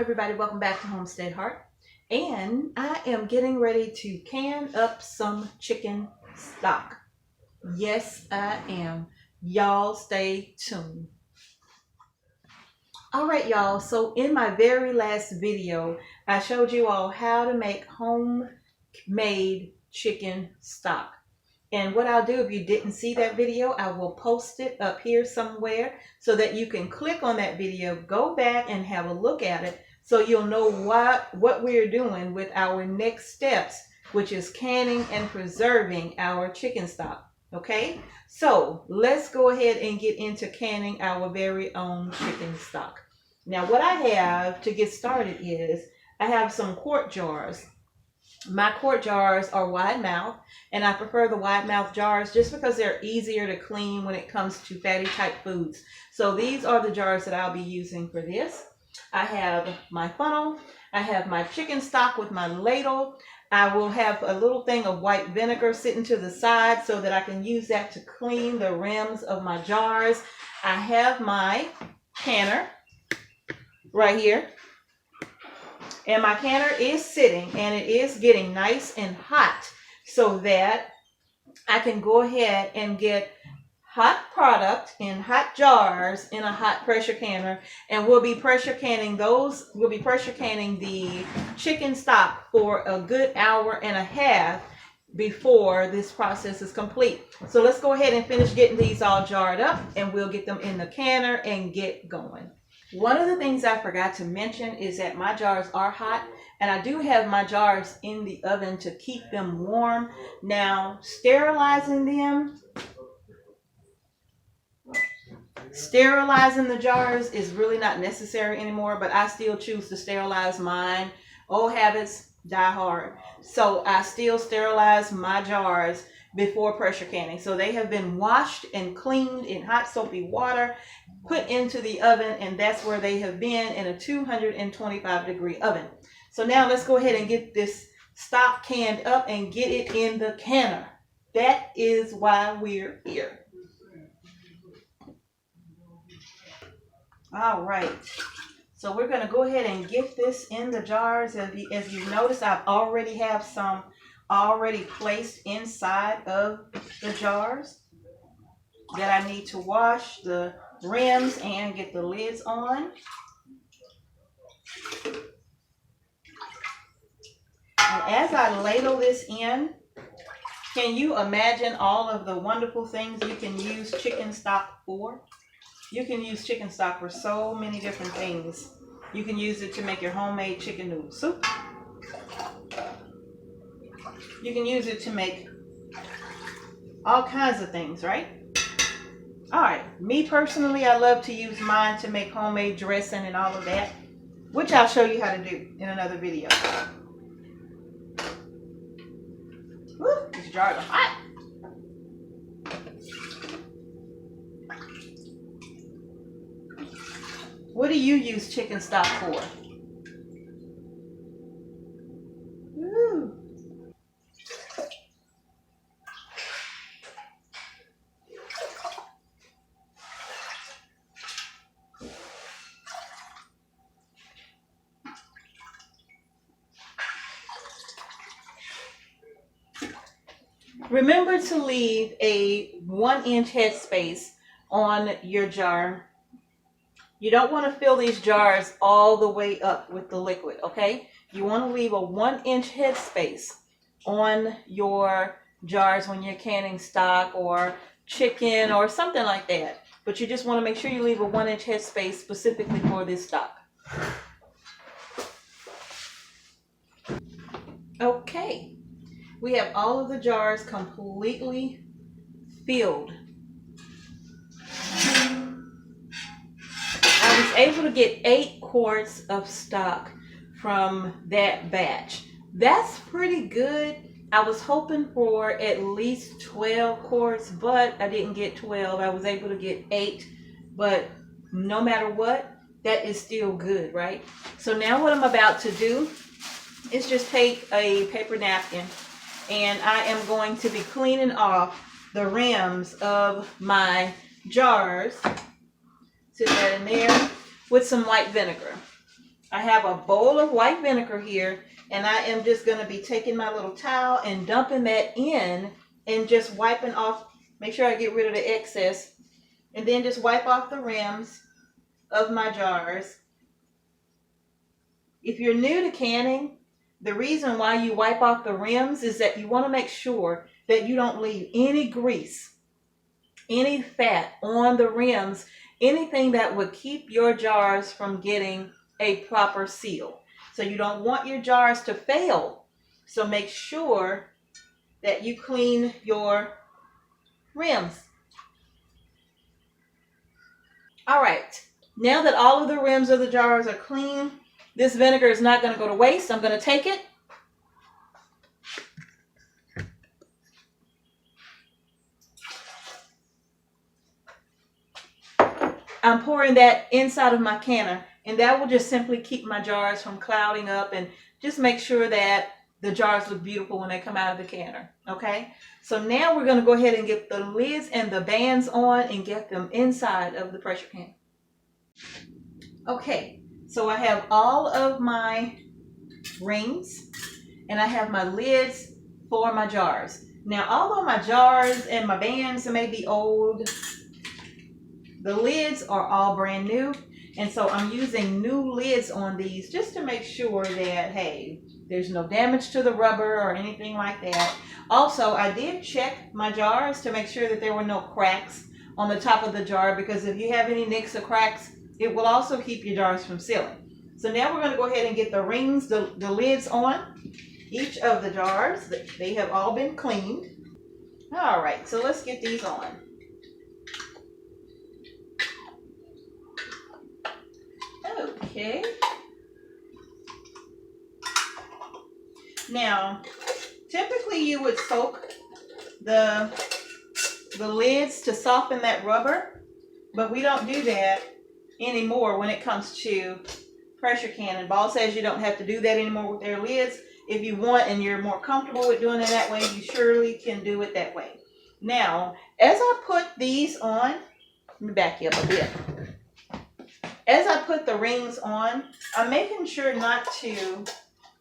everybody, welcome back to Homestead Heart. And I am getting ready to can up some chicken stock. Yes, I am. Y'all stay tuned. All right, y'all. So in my very last video, I showed you all how to make homemade chicken stock. And what I'll do, if you didn't see that video, I will post it up here somewhere so that you can click on that video, go back and have a look at it so you'll know what we're doing with our next steps, which is canning and preserving our chicken stock. Okay, so let's go ahead and get into canning our very own chicken stock. Now, what I have to get started is I have some quart jars. My quart jars are wide mouth, and I prefer the wide mouth jars just because they're easier to clean when it comes to fatty type foods. So these are the jars that I'll be using for this. I have my funnel. I have my chicken stock with my ladle. I will have a little thing of white vinegar sitting to the side so that I can use that to clean the rims of my jars. I have my canner right here. And my canner is sitting and it is getting nice and hot so that I can go ahead and get hot product in hot jars in a hot pressure canner, and we'll be pressure canning the chicken stock for a good hour and a half before this process is complete. So let's go ahead and finish getting these all jarred up and we'll get them in the canner and get going. One of the things I forgot to mention is that my jars are hot, and I do have my jars in the oven to keep them warm. Now, sterilizing the jars is really not necessary anymore, but I still choose to sterilize mine. Old habits die hard. So I still sterilize my jars before pressure canning. So they have been washed and cleaned in hot soapy water, put into the oven, and that's where they have been, in a 225-degree oven. So now let's go ahead and get this stock canned up and get it in the canner. That is why we're here. All right. So we're going to go ahead and get this in the jars. As you notice, I've already have some already placed inside of the jars that I need to wash the rims and get the lids on. And as I ladle this in, can you imagine all of the wonderful things you can use chicken stock for? You can use chicken stock for so many different things. You can use it to make your homemade chicken noodle soup. You can use it to make all kinds of things, right? All right. Me personally, I love to use mine to make homemade dressing and all of that, which I'll show you how to do in another video. Woo, these jars are hot. What do you use chicken stock for? Woo. Remember to leave a 1-inch headspace on your jar. You don't want to fill these jars all the way up with the liquid, okay? You want to leave a 1-inch headspace on your jars when you're canning stock or chicken or something like that. But you just want to make sure you leave a 1-inch headspace specifically for this stock. Okay. We have all of the jars completely filled. I was able to get 8 quarts of stock from that batch. That's pretty good. I was hoping for at least 12 quarts, but I didn't get 12. I was able to get 8, but no matter what, that is still good, right? So now what I'm about to do is just take a paper napkin, and I am going to be cleaning off the rims of my jars. Sit that in there with some white vinegar. I have a bowl of white vinegar here, and I am just going to be taking my little towel and dumping that in and just wiping off. Make sure I get rid of the excess, and then just wipe off the rims of my jars. If you're new to canning, the reason why you wipe off the rims is that you want to make sure that you don't leave any grease, any fat on the rims, anything that would keep your jars from getting a proper seal. So you don't want your jars to fail. So make sure that you clean your rims. All right, now that all of the rims of the jars are clean, this vinegar is not going to go to waste. I'm going to take it. I'm pouring that inside of my canner, and that will just simply keep my jars from clouding up and just make sure that the jars look beautiful when they come out of the canner. Okay, so now we're going to go ahead and get the lids and the bands on and get them inside of the pressure can. Okay, so I have all of my rings and I have my lids for my jars. Now, although my jars and my bands may be old, the lids are all brand new, and so I'm using new lids on these just to make sure that, hey, there's no damage to the rubber or anything like that. Also, I did check my jars to make sure that there were no cracks on the top of the jar, because if you have any nicks or cracks, it will also keep your jars from sealing. So now we're going to go ahead and get the rings, the lids on each of the jars. They have all been cleaned. All right, so let's get these on. Okay. Now, typically you would soak the lids to soften that rubber, but we don't do that anymore when it comes to pressure canning. Ball says you don't have to do that anymore with their lids. If you want and you're more comfortable with doing it that way, you surely can do it that way. Now, as I put these on, let me back you up a bit. As I put the rings on, I'm making sure not to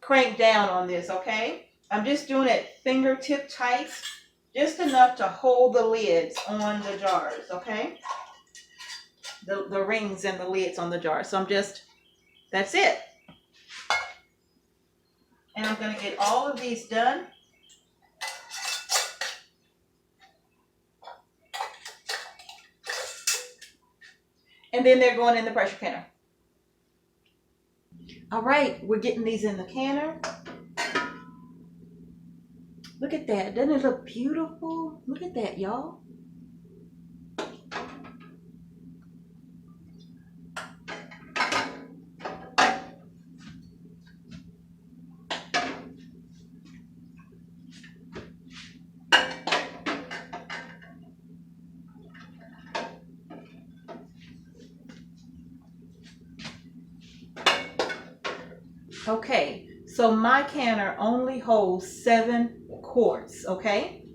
crank down on this, okay? I'm just doing it fingertip tight, just enough to hold the lids on the jars, okay? The rings and the lids on the jars. So that's it. And I'm going to get all of these done. And then they're going in the pressure canner. All right, we're getting these in the canner. Look at that. Doesn't it look beautiful? Look at that, y'all. Okay, so my canner only holds 7 quarts, okay?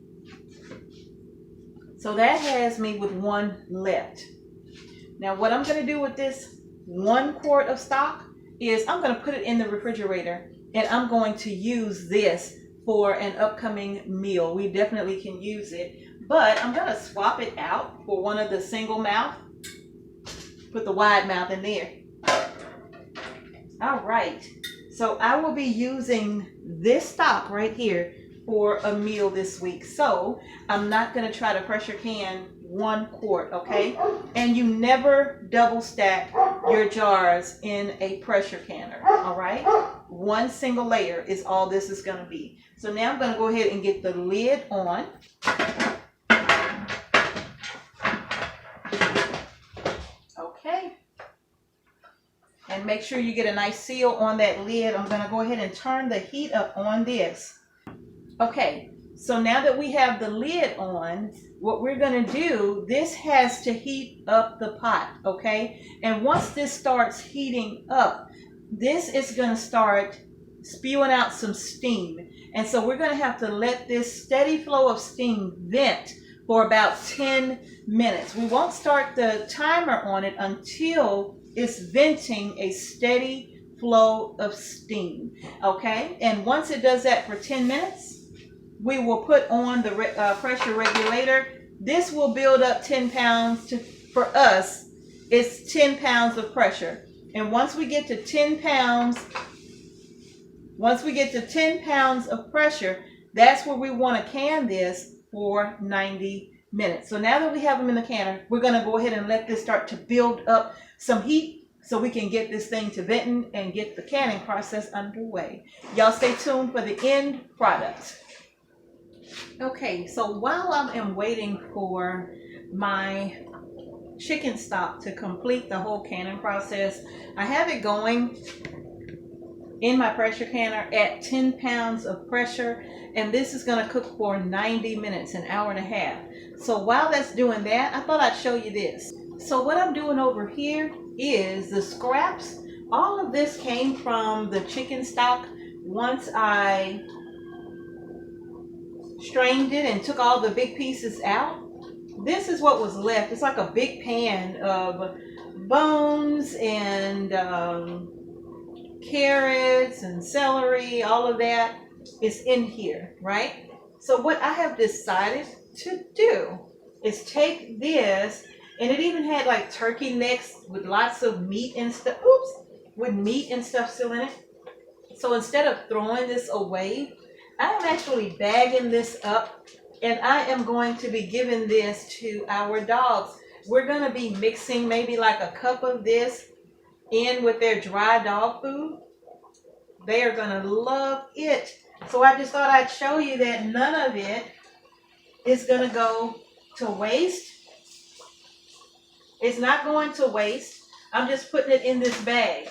So that has me with 1 left. Now what I'm going to do with this 1 quart of stock is I'm going to put it in the refrigerator, and I'm going to use this for an upcoming meal. We definitely can use it, but I'm going to swap it out for one of the single mouth. Put the wide mouth in there. All right. So I will be using this stock right here for a meal this week. So I'm not going to try to pressure can 1 quart, okay? And you never double stack your jars in a pressure canner, all right? 1 single layer is all this is going to be. So now I'm going to go ahead and get the lid on. Okay. And make sure you get a nice seal on that lid. I'm going to go ahead and turn the heat up on this. Okay, so now that we have the lid on, what we're going to do, this has to heat up the pot, okay? And once this starts heating up, this is going to start spewing out some steam. And so we're going to have to let this steady flow of steam vent for about 10 minutes. We won't start the timer on it until it's venting a steady flow of steam. Okay, and once it does that for 10 minutes, we will put on the pressure regulator. This will build up 10 pounds for us. It's 10 pounds of pressure. And once we get to 10 pounds, of pressure, that's where we want to can this for 90 minutes. So now that we have them in the canner, we're going to go ahead and let this start to build up some heat so we can get this thing to venting and get the canning process underway. Y'all stay tuned for the end product. Okay, so while I am waiting for my chicken stock to complete the whole canning process, I have it going in my pressure canner at 10 pounds of pressure, and this is going to cook for 90 minutes, an hour and a half. So while that's doing that, I thought I'd show you this. So what I'm doing over here is the scraps. All of this came from the chicken stock. Once I strained it and took all the big pieces out, this is what was left. It's like a big pan of bones and carrots and celery. All of that is in here, right? So what I have decided to do is take this, and it even had like turkey necks with lots of meat and stuff. With meat and stuff still in it. So instead of throwing this away, I am actually bagging this up, and I am going to be giving this to our dogs. We're going to be mixing maybe like a cup of this in with their dry dog food. They are going to love it. So I just thought I'd show you that none of it is going to go to waste. It's not going to waste. I'm just putting it in this bag.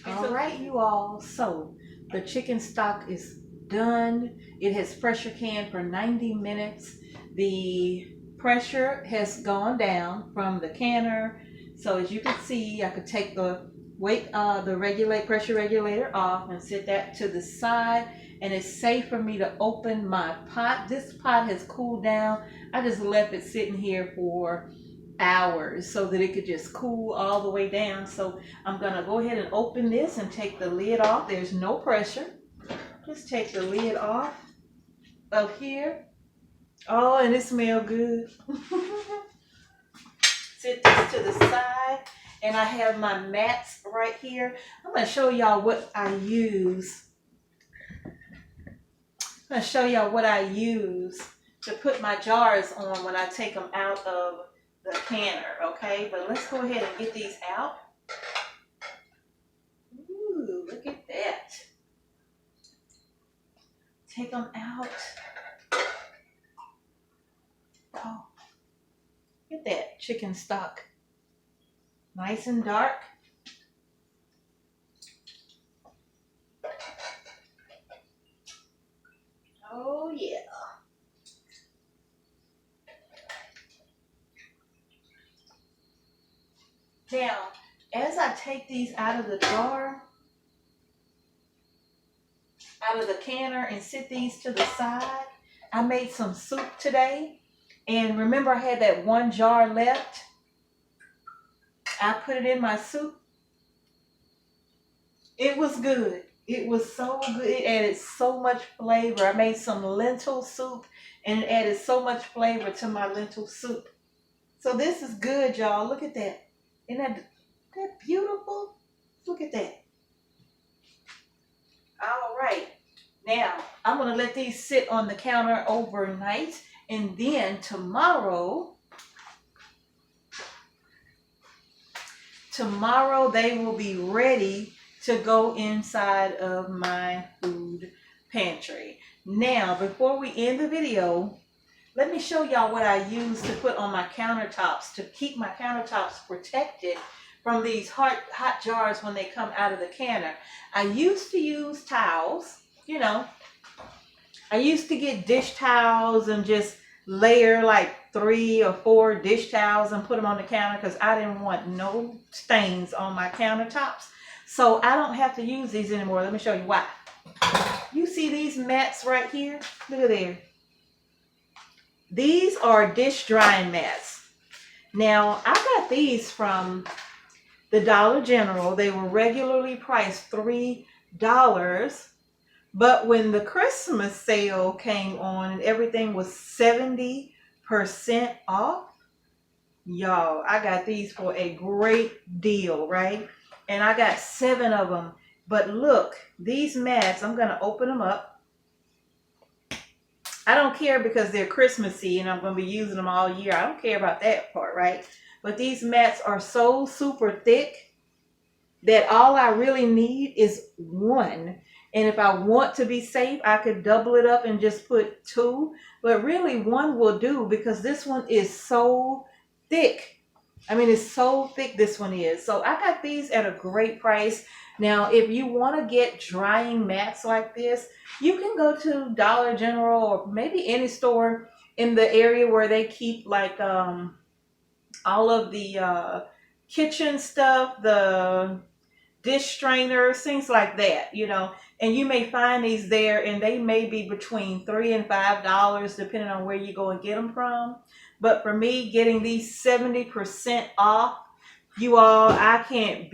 All right, you all. So the chicken stock is done. It has pressure canned for 90 minutes. The pressure has gone down from the canner. So as you can see, I could take the pressure regulator off and set that to the side, and it's safe for me to open my pot. This pot has cooled down. I just left it sitting here for hours so that it could just cool all the way down. So I'm gonna go ahead and open this and take the lid off. There's no pressure. Just take the lid off of here. Oh, and it smells good. Set this to the side, and I have my mats right here. I'm gonna show y'all what I use. I'm gonna show y'all what I use to put my jars on when I take them out of the canner, okay? But let's go ahead and get these out. Ooh, look at that. Take them out. Oh, look at that chicken stock. Nice and dark. Oh, yeah. Now, as I take these out of the jar, out of the canner, and sit these to the side, I made some soup today. And remember, I had that one jar left. I put it in my soup. It was good. It was so good. It added so much flavor. I made some lentil soup, and it added so much flavor to my lentil soup. So this is good, y'all. Look at that. Isn't that beautiful? Look at that. All right. Now, I'm going to let these sit on the counter overnight, and then tomorrow they will be ready to go inside of my food pantry. Now, before we end the video, let me show y'all what I use to put on my countertops to keep my countertops protected from these hot jars when they come out of the canner. I used to use towels, you know. I used to get dish towels and just layer like 3 or 4 dish towels and put them on the counter because I didn't want no stains on my countertops. So I don't have to use these anymore. Let me show you why. You see these mats right here? Look at there. These are dish drying mats. Now, I got these from the Dollar General. They were regularly priced $3. But when the Christmas sale came on and everything was 70% off, y'all, I got these for a great deal, right? And I got 7 of them. But look, these mats, I'm going to open them up. I don't care because they're Christmassy and I'm going to be using them all year. I don't care about that part, right? But these mats are so super thick that all I really need is one. And if I want to be safe, I could double it up and just put 2. But really, one will do because this one is so thick. I mean, it's so thick, this one is. So I got these at a great price. Now, if you want to get drying mats like this, you can go to Dollar General or maybe any store in the area where they keep like all of the kitchen stuff, the dish strainers, things like that, you know. And you may find these there, and they may be between $3 and $5, depending on where you go and get them from. But for me, getting these 70% off, you all, I couldn't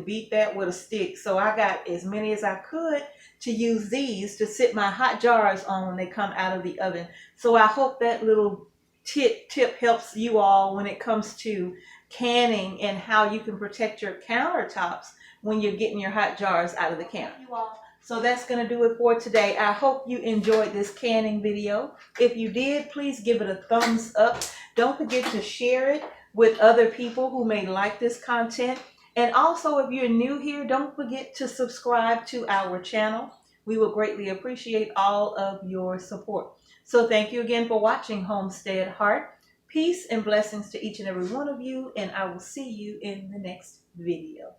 beat that with a stick. So I got as many as I could to use these to sit my hot jars on when they come out of the oven. So I hope that little tip helps you all when it comes to canning and how you can protect your countertops when you're getting your hot jars out of the can. So that's going to do it for today. I hope you enjoyed this canning video. If you did, please give it a thumbs up. Don't forget to share it with other people who may like this content. And also, if you're new here, don't forget to subscribe to our channel. We will greatly appreciate all of your support. So thank you again for watching Homestead Heart. Peace and blessings to each and every one of you, and I will see you in the next video.